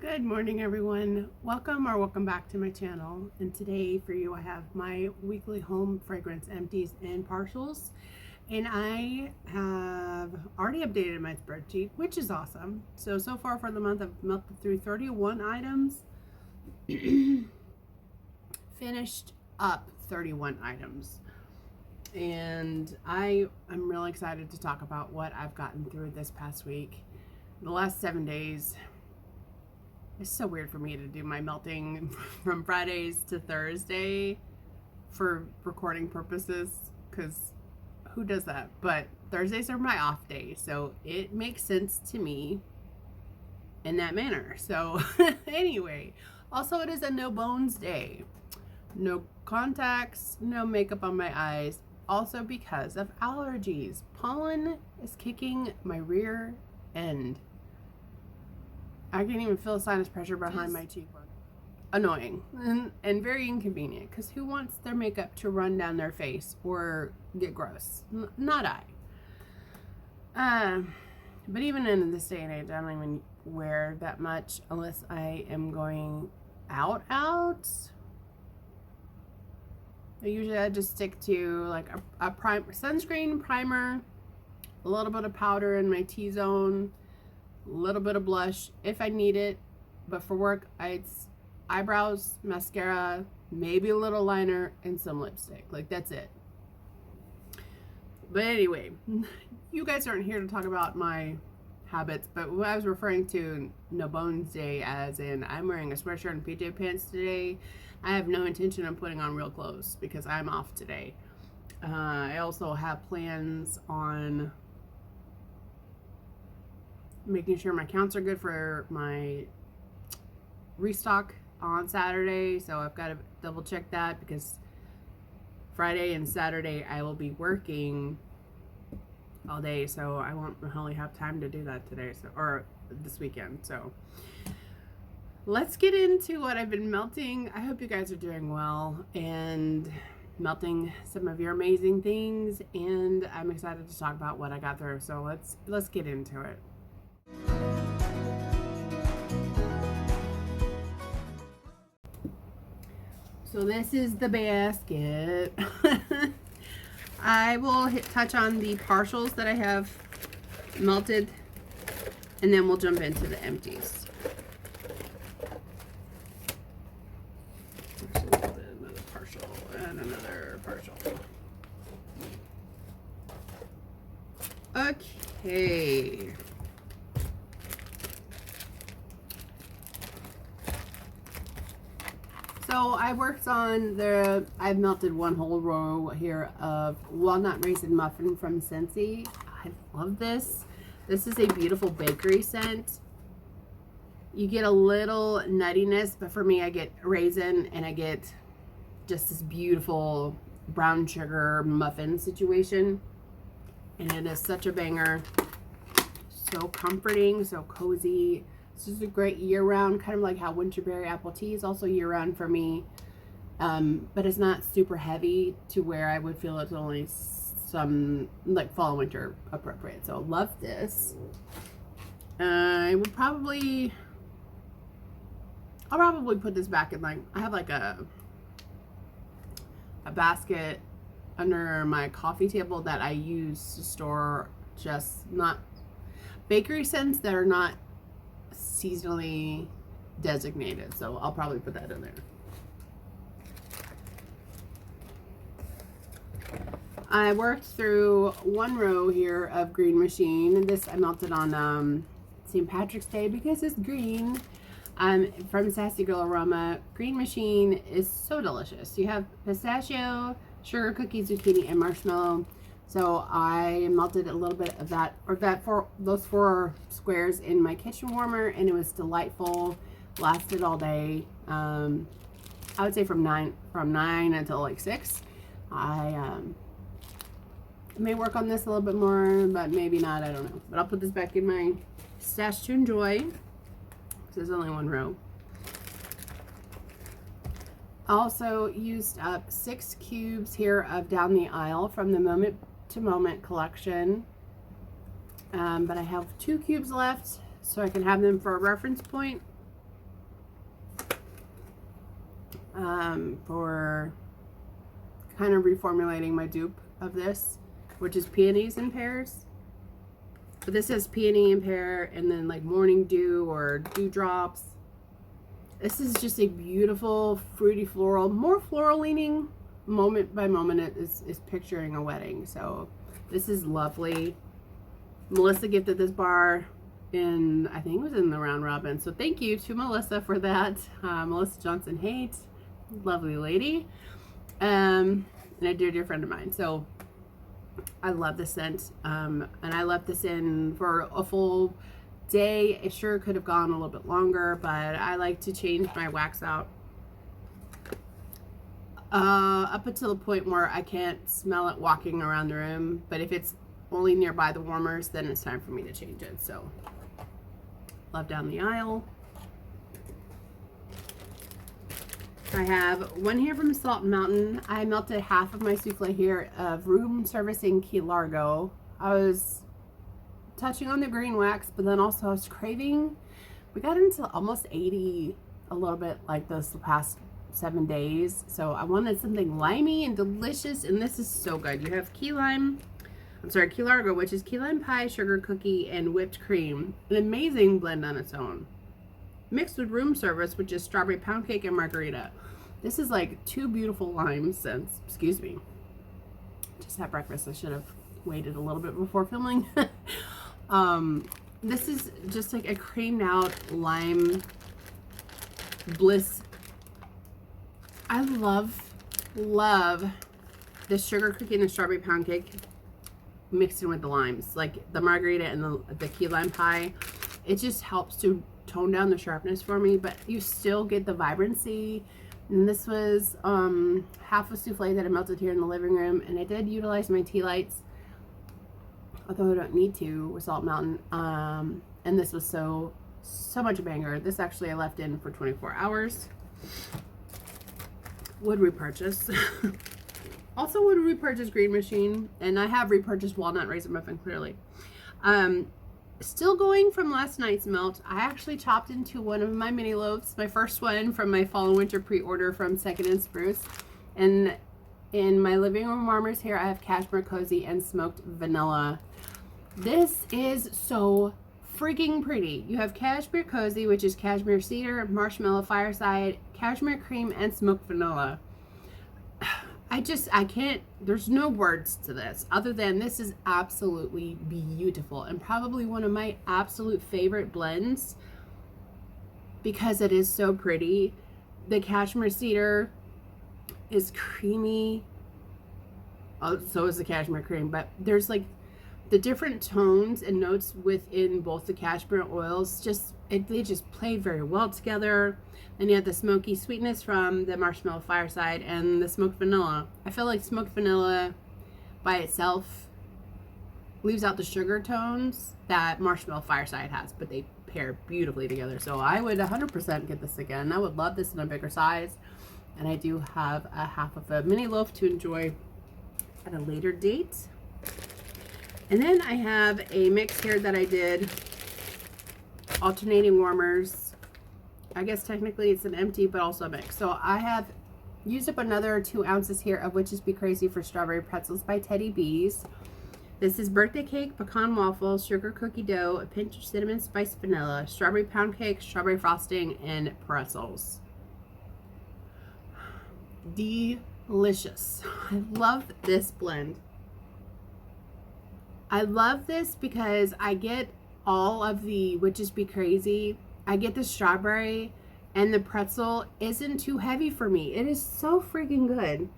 Good morning, everyone. Welcome back to my channel. And today for you, I have my weekly home fragrance empties and partials. And I have already updated my spreadsheet, which is awesome. So far for the month, I've melted through 31 items, finished up 31 items. And I'm really excited to talk about what I've gotten through this past week. The last 7 days, it's so weird for me to do my melting from Fridays to Thursday for recording purposes, because who does that? But Thursdays are my off day, so it makes sense to me in that manner. So anyway, also it is a no bones day. No contacts, no makeup on my eyes, also because of allergies. Pollen is kicking my rear end. I can't even feel sinus pressure behind my cheekbone. Annoying and very inconvenient, because who wants their makeup to run down their face or get gross? Not I. But even in this day and age, I don't even wear that much unless I am going out. Usually I just stick to like a sunscreen, primer, a little bit of powder in my T-zone, a little bit of blush if I need it, but for work it's eyebrows, mascara, maybe a little liner, and some lipstick. Like, that's it. But anyway, you guys aren't here to talk about my habits, but what I was referring to no bones day, as in I'm wearing a sweatshirt and PJ pants today. I have no intention of putting on real clothes because I'm off today. I also have plans on making sure my counts are good for my restock on Saturday, so I've got to double check that, because Friday and Saturday I will be working all day, so I won't really have time to do that today, or this weekend. So let's get into what I've been melting. I hope you guys are doing well and melting some of your amazing things, and I'm excited to talk about what I got through. So let's get into it. So this is the basket. I will touch on the partials that I have melted, and then we'll jump into the empties. Another partial and another partial. Okay. So I worked on I've melted one whole row here of walnut raisin muffin from Scentsy. I love this. This is a beautiful bakery scent. You get a little nuttiness, but for me, I get raisin and I get just this beautiful brown sugar muffin situation. And it is such a banger. So comforting, so cozy. This is a great year-round, kind of like how winterberry apple tea is also year-round for me, but it's not super heavy to where I would feel it's only some like fall and winter appropriate. So love this. I'll probably put this back in, like, I have like a basket under my coffee table that I use to store just not bakery scents that are not seasonally designated, so I'll probably put that in there. I worked through one row here of Green Machine. This I melted on St. Patrick's Day because it's green. From Sassy Girl Aroma. Green Machine is so delicious. You have pistachio, sugar cookie, zucchini, and marshmallow. So I melted a little bit of that, for those 4 squares in my kitchen warmer, and it was delightful. Lasted all day. I would say from 9 until like 6. I may work on this a little bit more, but maybe not. I don't know. But I'll put this back in my stash to enjoy, because there's only one row. Also used up 6 cubes here of Down the Aisle from the Moment to Moment collection, but I have 2 cubes left, so I can have them for a reference point. for kind of reformulating my dupe of this, which is Peonies and Pears. But this has peony and pear, and then like morning dew or dewdrops. This is just a beautiful, fruity floral, more floral leaning. Moment by moment it is picturing a wedding. So this is lovely. Melissa gifted this bar in, I think it was in the round robin. So thank you to Melissa for that. Melissa Johnson Haight, lovely lady. And a dear friend of mine. So I love this scent. And I left this in for a full day. It sure could have gone a little bit longer, but I like to change my wax out up until the point where I can't smell it walking around the room. But if it's only nearby the warmers, then it's time for me to change it. So love down the aisle. I have one here from Salt Mountain. I melted half of my souffle here of room servicing Key Largo. I was touching on the green wax, but then also I was craving. We got into almost 80 a little bit like this the past 7 days. So I wanted something limey and delicious, and this is so good. You have Key Largo, which is key lime pie, sugar cookie, and whipped cream. An amazing blend on its own. Mixed with room service, which is strawberry pound cake and margarita. This is like 2 beautiful lime scents. Excuse me. Just had breakfast. I should have waited a little bit before filming. This is just like a creamed out lime bliss. I love the sugar cookie and the strawberry pound cake mixed in with the limes, like the margarita and the key lime pie. It just helps to tone down the sharpness for me, but you still get the vibrancy. And this was half a souffle that I melted here in the living room, and I did utilize my tea lights, although I don't need to with Salt Mountain. And this was so much banger. This actually I left in for 24 hours. Would repurchase. Also would repurchase Green Machine, and I have repurchased Walnut Raisin Muffin, clearly. Still going from last night's melt, I actually chopped into one of my mini loaves, my first one from my fall and winter pre-order from Second and Spruce. And in my living room warmers here, I have Cashmere Cozy and Smoked Vanilla. This is so freaking pretty. You have Cashmere Cozy, which is cashmere cedar, marshmallow fireside, cashmere cream, and smoked vanilla. I can't, there's no words to this other than this is absolutely beautiful and probably one of my absolute favorite blends because it is so pretty. The cashmere cedar is creamy. Oh, so is the cashmere cream, but there's like the different tones and notes within both the cashmere oils, they just play very well together. Then you have the smoky sweetness from the marshmallow fireside and the smoked vanilla. I feel like smoked vanilla by itself leaves out the sugar tones that marshmallow fireside has, but they pair beautifully together. So I would 100% get this again. I would love this in a bigger size. And I do have a half of a mini loaf to enjoy at a later date. And then I have a mix here that I did, alternating warmers. I guess technically it's an empty, but also a mix. So I have used up another 2 ounces here of Witches Be Crazy for Strawberry Pretzels by Teddy Bees. This is birthday cake, pecan waffles, sugar cookie dough, a pinch of cinnamon spice vanilla, strawberry pound cake, strawberry frosting, and pretzels. Delicious. I love this blend. I love this because I get all of the Witches Be Crazy. I get the strawberry, and the pretzel isn't too heavy for me. It is so freaking good.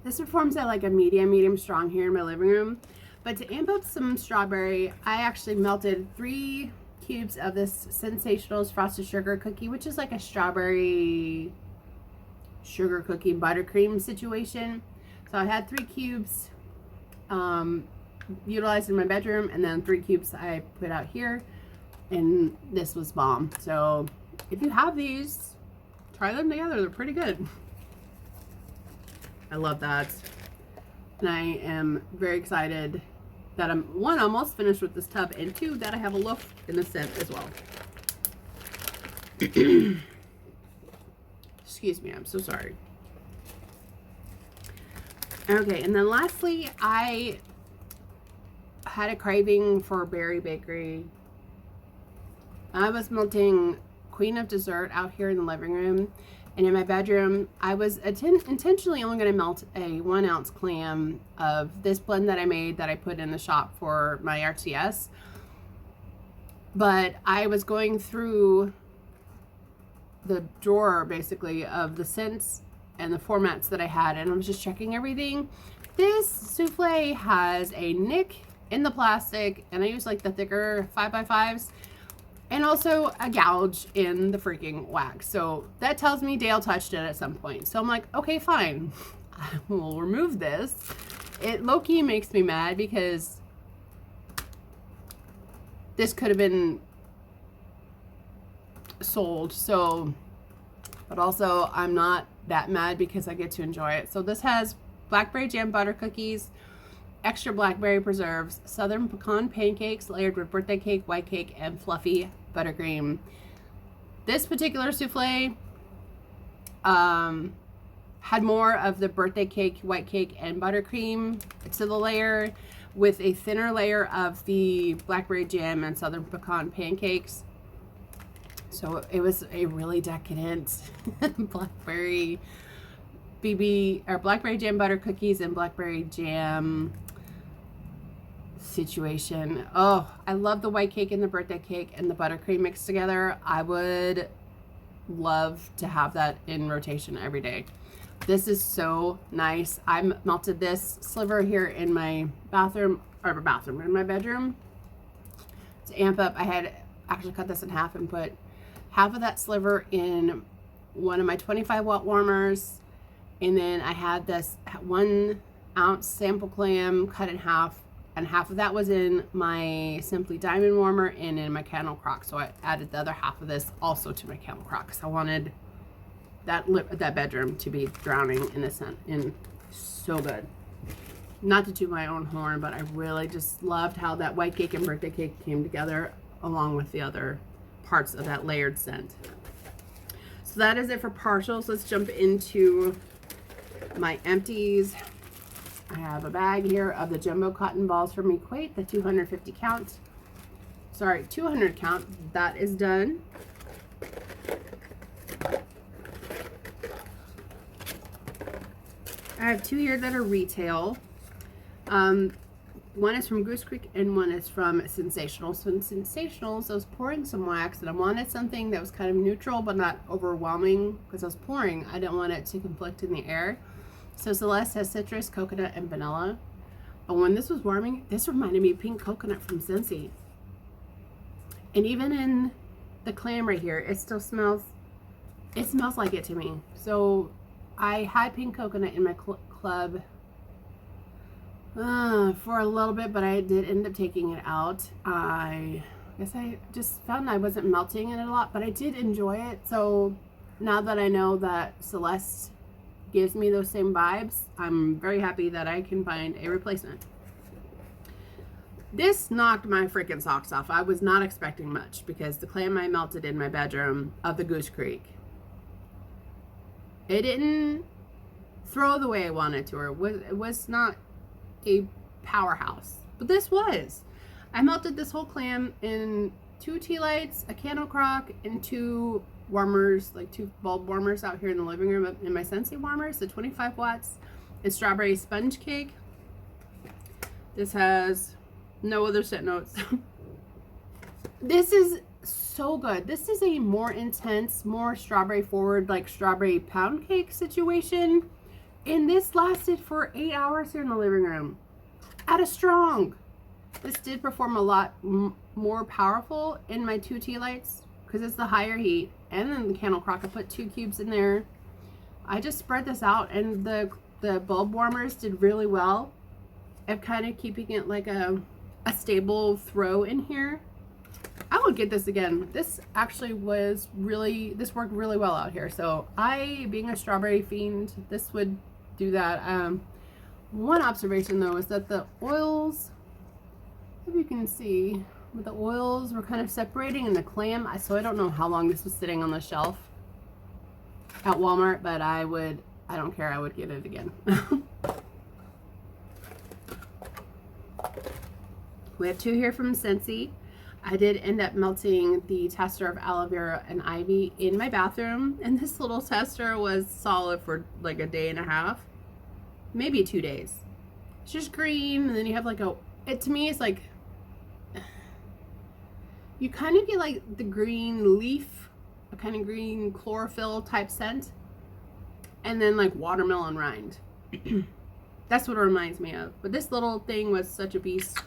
This performs at like a medium strong here in my living room. But to amp up some strawberry, I actually melted 3 cubes of this Sensationals Frosted Sugar Cookie, which is like a strawberry sugar cookie buttercream situation. So I had 3 cubes utilized in my bedroom, and then 3 cubes I put out here. And this was bomb. So if you have these, try them together. They're pretty good. I love that. And I am very excited that I'm, 1, almost finished with this tub, and 2, that I have a loaf in the scent as well. Excuse me, I'm so sorry. Okay, and then lastly, I had a craving for Berry Bakery. I was melting Queen of Dessert out here in the living room, and in my bedroom, I was intentionally only going to melt a 1 ounce clam of this blend that I made that I put in the shop for my RTS. But I was going through the drawer basically of the scents and the formats that I had, and I was just checking everything. This souffle has a nick in the plastic, and I use like the thicker 5x5s, and also a gouge in the freaking wax. So that tells me Dale touched it at some point. So I'm like, okay, fine, I will remove this. It low-key makes me mad because this could have been sold. So, but also I'm not that mad because I get to enjoy it. So this has blackberry jam butter cookies, extra blackberry preserves, southern pecan pancakes layered with birthday cake, white cake, and fluffy buttercream. This particular souffle had more of the birthday cake, white cake, and buttercream to the layer, with a thinner layer of the blackberry jam and southern pecan pancakes. So it was a really decadent blackberry blackberry jam butter cookies and blackberry jam situation. Oh, I love the white cake and the birthday cake and the buttercream mixed together. I would love to have that in rotation every day. This is so nice. I melted this sliver here in my in my bedroom to amp up. I had actually cut this in half and put half of that sliver in one of my 25 watt warmers, and then I had this 1 ounce sample clam cut in half, and half of that was in my Simply Diamond warmer and in my Candle Crock. So I added the other half of this also to my Candle Crock because I wanted that bedroom to be drowning in the sun. And so good. Not to toot my own horn, but I really just loved how that white cake and birthday cake came together along with the other parts of that layered scent. So that is it for partials. Let's jump into my empties. I have a bag here of the jumbo cotton balls from Equate, the 250 count. Sorry, 200 count. That is done. I have 2 here that are retail. One is from Goose Creek and one is from Sensational. So in Sensationals, I was pouring some wax and I wanted something that was kind of neutral but not overwhelming because I was pouring. I didn't want it to conflict in the air. So Celeste has citrus, coconut, and vanilla. But when this was warming, this reminded me of pink coconut from Scentsy. And even in the clam right here, it still smells, like it to me. So I had pink coconut in my club for a little bit, but I did end up taking it out. I guess I just found I wasn't melting in it a lot, but I did enjoy it. So now that I know that Celeste gives me those same vibes, I'm very happy that I can find a replacement. This knocked my freaking socks off. I was not expecting much because the clam I melted in my bedroom of the Goose Creek, it didn't throw the way I wanted to, or it was not a powerhouse, but this was. I melted this whole clam in 2 tea lights, a Candle Crock, and 2 warmers, like 2 bulb warmers out here in the living room in my Scentsy warmers, the 25 watts, and strawberry sponge cake. This has no other scent notes. This is so good. This is a more intense, more strawberry forward, like strawberry pound cake situation. And this lasted for 8 hours here in the living room at a strong. This did perform a lot more powerful in my 2 tea lights because it's the higher heat. And then the Candle Crock, I put 2 cubes in there. I just spread this out, and the bulb warmers did really well of kind of keeping it like a stable throw in here. I would get this again. This actually was really, this worked really well out here. So I, being a strawberry fiend, this would do that. One observation though is that the oils, if you can see, but the oils were kind of separating in the clam. So I don't know how long this was sitting on the shelf. at Walmart, but I don't care, I would get it again. We have 2 here from Scentsy. I did end up melting the tester of aloe vera and ivy in my bathroom, and this little tester was solid for like a day and a half, maybe 2 days. It's just green, and then you have like to me it's like, you kind of get like the green leaf, a kind of green chlorophyll type scent, and then like watermelon rind. That's what it reminds me of. But this little thing was such a beast.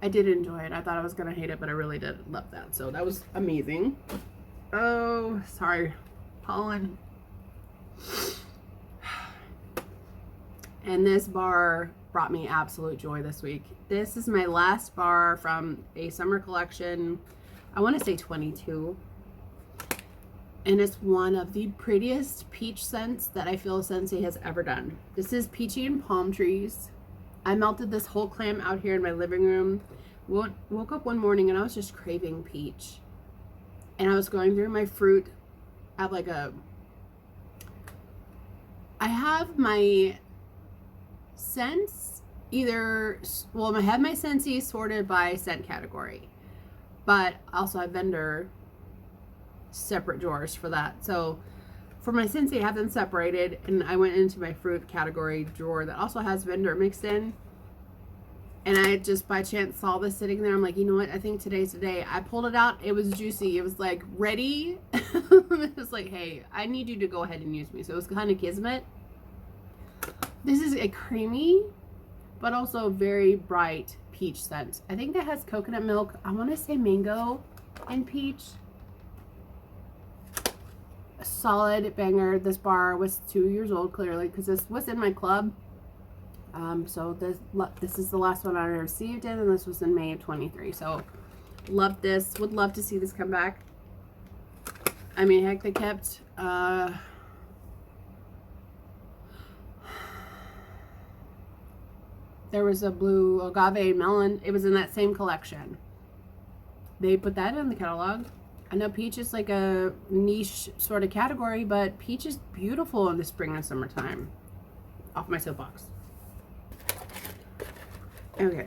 I did enjoy it. I thought I was gonna hate it, but I really did love that. So that was amazing. Oh, sorry, pollen. And this bar brought me absolute joy this week. This is my last bar from a summer collection. I want to say 22. And it's one of the prettiest peach scents that I feel Scentsy has ever done. This is Peachy and Palm Trees. I melted this whole clam out here in my living room. Woke up one morning and I was just craving peach. And I was going through my fruit at like I have my scents I have my Scentsy sorted by scent category. But I also have vendor separate drawers for that. So for my Scentsy, I have them separated, and I went into my fruit category drawer that also has vendor mixed in. And I just by chance saw this sitting there. I'm like, you know what? I think today's the day. I pulled it out. It was juicy. It was like ready. It was like, hey, I need you to go ahead and use me. So it was kind of kismet. This is a creamy, but also very bright peach scent. I think that has coconut milk. I want to say mango and peach. A solid banger. This bar was 2 years old, clearly, because this was in my club. So this is the last one I received it, and this was in May of 23. So love this. Would love to see this come back. I mean, heck, they kept there was a blue agave melon. It was in that same collection. They put that in the catalog. I know peach is like a niche sort of category, but peach is beautiful in the spring and summertime. Off my soapbox. Okay.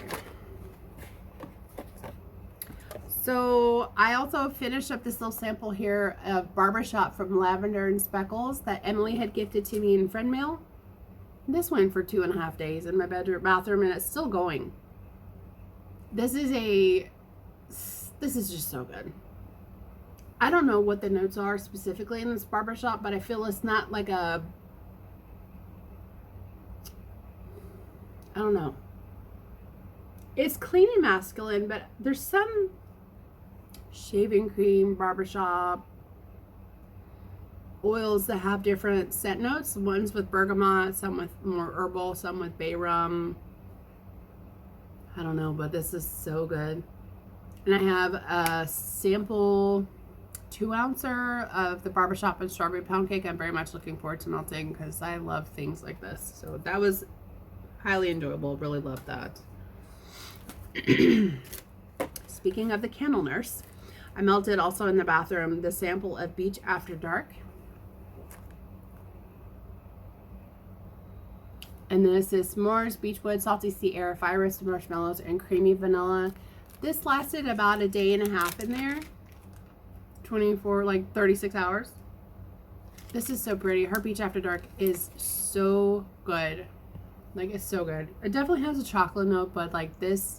So I also finished up this little sample here of Barbershop from Lavender and Speckles that Emily had gifted to me in friend mail. This went for 2.5 days in my bathroom, and it's still going. This is just so good. I don't know what the notes are specifically in this Barbershop, but I feel it's not like I don't know. It's clean and masculine, but there's some shaving cream, Barbershop oils that have different scent notes. One's with bergamot, some with more herbal, some with bay rum. I don't know, but this is so good. And I have a sample 2-ouncer of the Barbershop and Strawberry Pound Cake. I'm very much looking forward to melting because I love things like this. So that was highly enjoyable. Really loved that. Speaking of the Candle Nurse, I melted also in the bathroom the sample of Beach After Dark. And this is S'mores, Beechwood, Salty Sea Air, Fire Roasted Marshmallows, and Creamy Vanilla. This lasted about a day and a half in there. 36 hours. This is so pretty. Her Beach After Dark is so good. Like, it's so good. It definitely has a chocolate note, but like the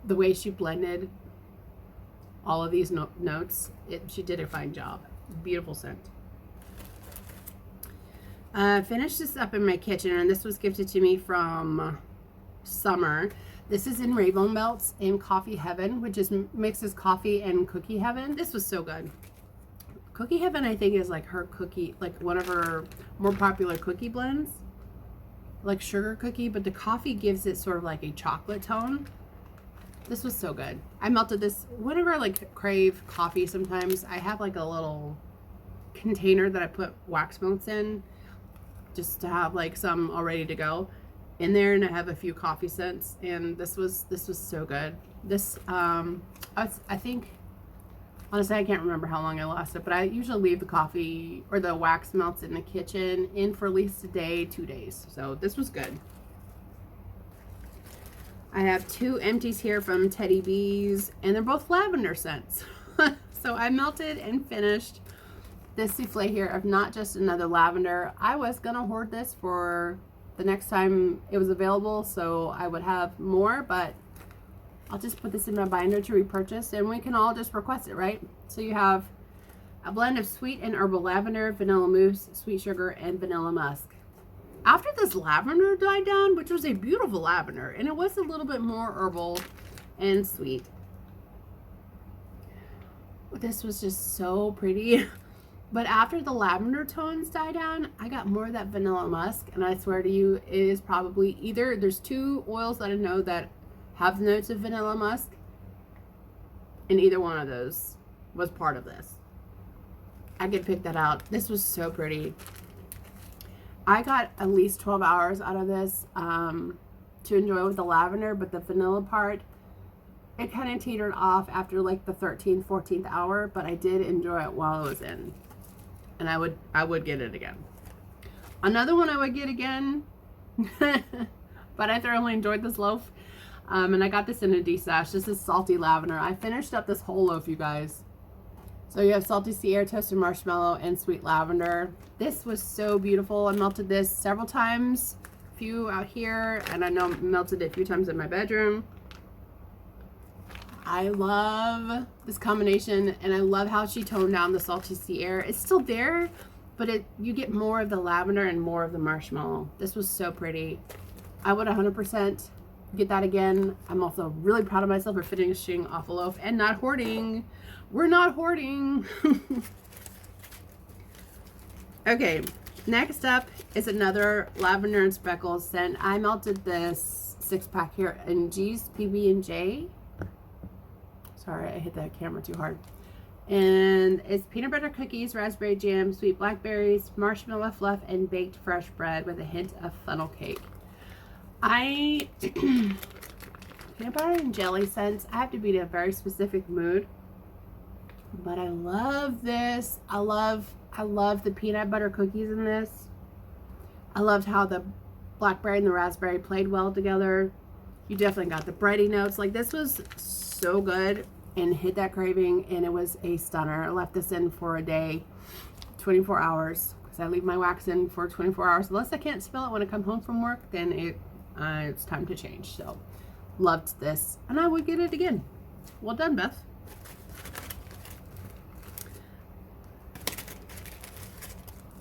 way she blended all of these notes, she did a fine job. Beautiful scent. Finished this up in my kitchen, and this was gifted to me from Summer. This is in Rainbow Melts in Coffee Heaven, which is mixes coffee and cookie heaven. This was so good. Cookie Heaven, I think, is like her cookie, like one of her more popular cookie blends, like sugar cookie, but the coffee gives it sort of like a chocolate tone. This was so good. I melted this whenever I like crave coffee. Sometimes I have like a little container that I put wax melts in, just to have like some all ready to go in there, and I have a few coffee scents, and this was so good. This I think Honestly, I can't remember how long I lost it, but I usually leave the coffee or the wax melts in the kitchen in for at least a day, 2 days. So this was good. I have 2 empties here from Teddy Bees, and they're both lavender scents. So I melted and finished this souffle here of Not Just Another Lavender. I was gonna hoard this for the next time it was available, so I would have more, but I'll just put this in my binder to repurchase, and we can all just request it, right? So you have a blend of sweet and herbal lavender, vanilla mousse, sweet sugar, and vanilla musk. After this lavender died down, which was a beautiful lavender, and it was a little bit more herbal and sweet. This was just so pretty. But after the lavender tones die down, I got more of that vanilla musk, and I swear to you, it is probably either, there's 2 oils that I know that have the notes of vanilla musk, and either one of those was part of this. I could pick that out. This was so pretty. I got at least 12 hours out of this to enjoy with the lavender, but the vanilla part, it kind of teetered off after like the 13th, 14th hour, but I did enjoy it while it was in. And I would get it again. Another one I would get again, but I thoroughly enjoyed this loaf. And I got this in a D-stash. This is salty lavender. I finished up this whole loaf, you guys. So you have salty sea air, toasted marshmallow, and sweet lavender. This was so beautiful. I melted this several times, a few out here, and I know melted it a few times in my bedroom. I love this combination, and I love how she toned down the salty sea air. It's still there, but you get more of the lavender and more of the marshmallow. This was so pretty. I would 100% get that again. I'm also really proud of myself for finishing off a loaf and not hoarding. We're not hoarding. Okay, next up is another lavender and speckles scent. I melted this 6-pack here in G's PB&J. Sorry, I hit that camera too hard. And it's peanut butter cookies, raspberry jam, sweet blackberries, marshmallow fluff, and baked fresh bread with a hint of funnel cake. Peanut butter and jelly scents, I have to be in a very specific mood. But I love this. I love the peanut butter cookies in this. I loved how the blackberry and the raspberry played well together. You definitely got the bready notes. Like, this was so good and hit that craving, and it was a stunner. I left this in for a day, 24 hours, because I leave my wax in for 24 hours. Unless I can't smell it when I come home from work, then it's time to change. So loved this, and I would get it again. Well done, Beth.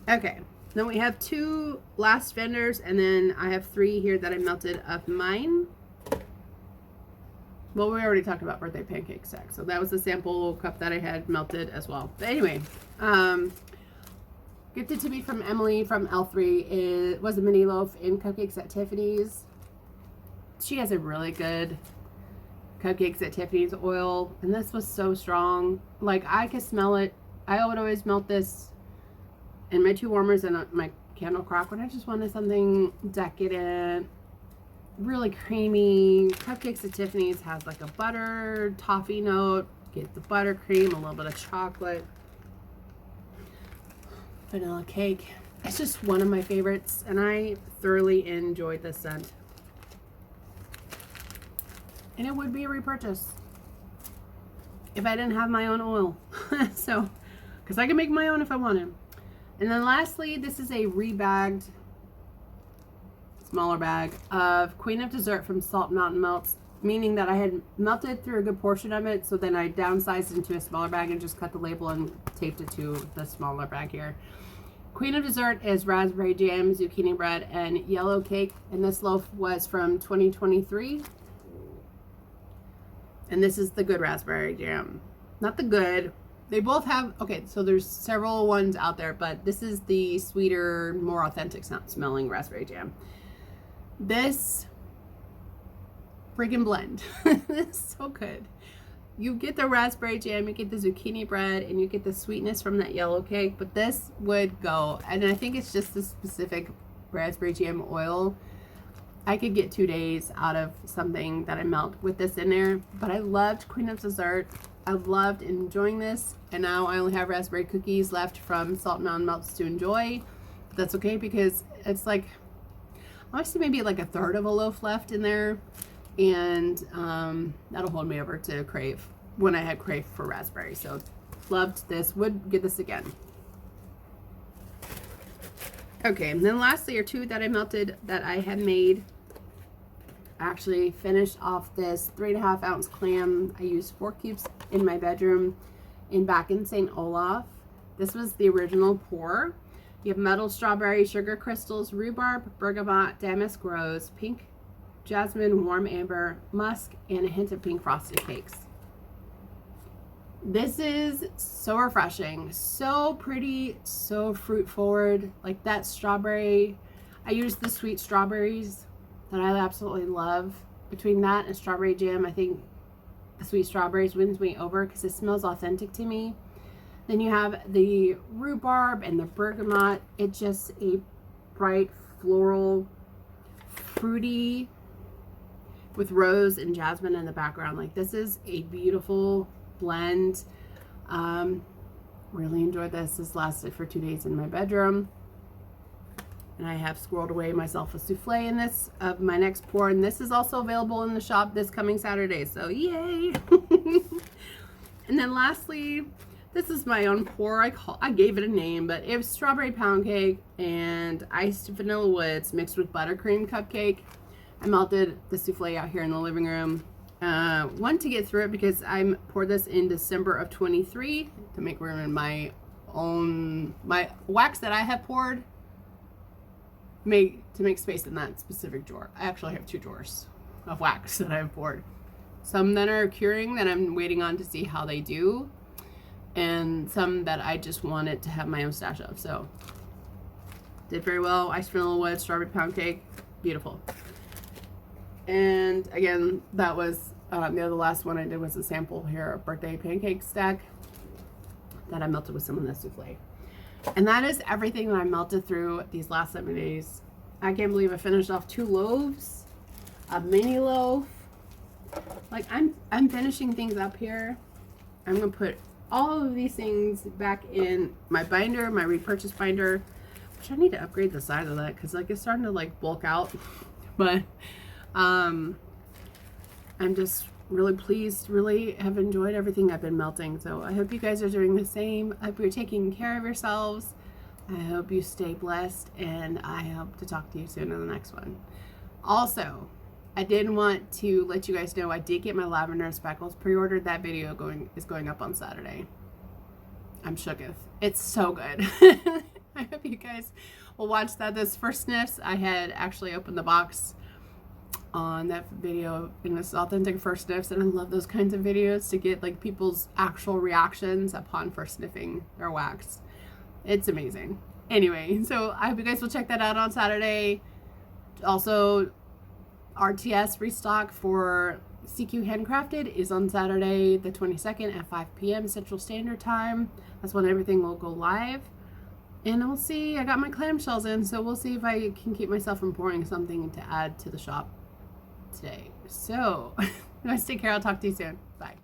Okay, then we have 2 last vendors, and then I have 3 here that I melted of mine. Well, we already talked about birthday pancake stack, so that was the sample cup that I had melted as well. But anyway, gifted to me from Emily from L3. It was a mini loaf in Cupcakes at Tiffany's. She has a really good Cupcakes at Tiffany's oil, and this was so strong. Like, I could smell it. I would always melt this in my 2 warmers and my candle crock when I just wanted something decadent, really creamy. Cupcakes at Tiffany's has like a butter toffee note. Get the buttercream, a little bit of chocolate, vanilla cake. It's just one of my favorites, and I thoroughly enjoyed this scent. And it would be a repurchase if I didn't have my own oil. So, because I can make my own if I wanted. And then lastly, this is a rebagged, smaller bag of Queen of Dessert from Salt Mountain Melts, meaning that I had melted through a good portion of it, so then I downsized into a smaller bag and just cut the label and taped it to the smaller bag here. Queen of Dessert is raspberry jam, zucchini bread, and yellow cake, and this loaf was from 2023. And this is the good raspberry jam. Not the good. They both have, okay, so there's several ones out there, but this is the sweeter, more authentic smelling raspberry jam. This freaking blend is so good. You get the raspberry jam, you get the zucchini bread, and you get the sweetness from that yellow cake, but this would go. And I think it's just the specific raspberry jam oil. I could get 2 days out of something that I melt with this in there, but I loved Queen of Dessert. I've loved enjoying this, and now I only have raspberry cookies left from Salt Mountain Melts to enjoy. But that's okay because it's like, honestly, maybe like a third of a loaf left in there, and that'll hold me over to Crave when I had Crave for raspberry. So loved this, would get this again. Okay, and then lastly are two that I melted that I had made. I actually finished off this 3.5 ounce clam. I used 4 cubes in my bedroom back in St. Olaf. This was the original pour. You have metal strawberry, sugar crystals, rhubarb, bergamot, damask rose, pink jasmine, warm amber, musk, and a hint of pink frosted cakes. This is so refreshing, so pretty, so fruit forward. Like that strawberry, I used the sweet strawberries that I absolutely love. Between that and strawberry jam, I think the sweet strawberries wins me over because it smells authentic to me. Then you have the rhubarb and the bergamot. It's just a bright floral, fruity with rose and jasmine in the background. Like this is a beautiful blend. Really enjoyed this. This lasted for 2 days in my bedroom. And I have squirreled away myself a souffle in this of my next pour. And this is also available in the shop this coming Saturday. So yay. And then lastly, this is my own pour. I gave it a name, but it was strawberry pound cake and iced vanilla woods mixed with buttercream cupcake. I melted the souffle out here in the living room. One to get through it because I poured this in December of 23 to make room in my wax that I have poured. To make space in that specific drawer. I actually have 2 drawers of wax that I've poured. Some that are curing that I'm waiting on to see how they do, and some that I just wanted to have my own stash of. So did very well. Iced vanilla wood, strawberry pound cake, beautiful. And again, that was the last one I did was a sample here, a birthday pancake stack that I melted with some of the souffle. And that is everything that I melted through these last 7 days. I can't believe I finished off 2 loaves, a mini loaf. Like I'm finishing things up here. I'm gonna put all of these things back in my binder, my repurchase binder, which I need to upgrade the size of that because like it's starting to like bulk out. But I'm just really pleased, really have enjoyed everything I've been melting. So I hope you guys are doing the same. I hope you're taking care of yourselves. I hope you stay blessed, and I hope to talk to you soon in the next one. Also, I did want to let you guys know I did get my lavender and speckles pre-ordered. That video is going up on Saturday. I'm shooketh. It's so good. I hope you guys will watch that. Those first sniffs, I had actually opened the box on that video in this authentic first sniffs, and I love those kinds of videos to get like people's actual reactions upon first sniffing their wax. It's amazing. Anyway, so I hope you guys will check that out on Saturday. Also, RTS restock for CQ Handcrafted is on Saturday the 22nd at 5 p.m. Central Standard Time. That's when everything will go live. And we'll see. I got my clamshells in, so we'll see if I can keep myself from pouring something to add to the shop today. So, guys, take care. I'll talk to you soon. Bye.